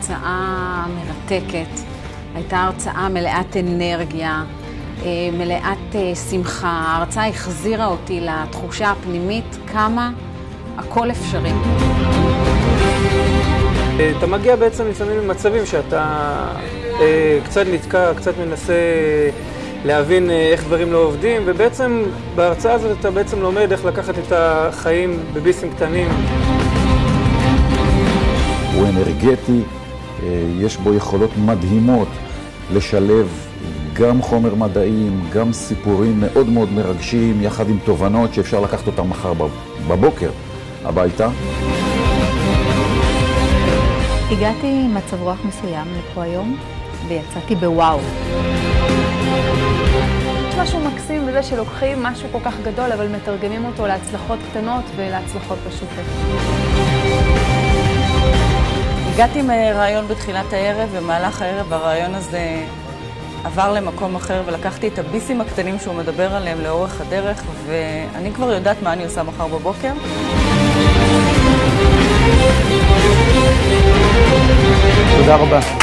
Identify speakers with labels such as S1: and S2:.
S1: הרצאה מרתקת, הייתה הרצאה מלאת אנרגיה, מלאת שמחה. ההרצאה החזירה אותי לתחושה הפנימית כמה הכל אפשרי.
S2: אתה מגיע בעצם לפעמים למצבים שאתה קצת נתקע, קצת מנסה להבין איך דברים לא עובדים, ובעצם בהרצאה הזאת אתה בעצם לומד איך לקחת את החיים בביסים קטנים.
S3: הוא אנרגטי, יש בו יכולות מדהימות לשלב גם חומר מדעים, גם סיפורים מאוד מאוד מרגשים, יחד עם תובנות שאפשר לקחת אותם מחר בבוקר הביתה.
S4: הגעתי עם מצב רוח מסוים לפה היום, ויצאתי בוואו.
S5: יש משהו מקסים בזה שלוקחים משהו כל כך גדול, אבל מתרגמים אותו להצלחות קטנות ולהצלחות בשוטף.
S6: הגעתי מרעיון בתחילת הערב, במהלך הערב הרעיון הזה עבר למקום אחר, ולקחתי את הביסים הקטנים שהוא מדבר עליהם לאורך הדרך, ואני כבר יודעת מה אני עושה מחר בבוקר.
S2: תודה רבה.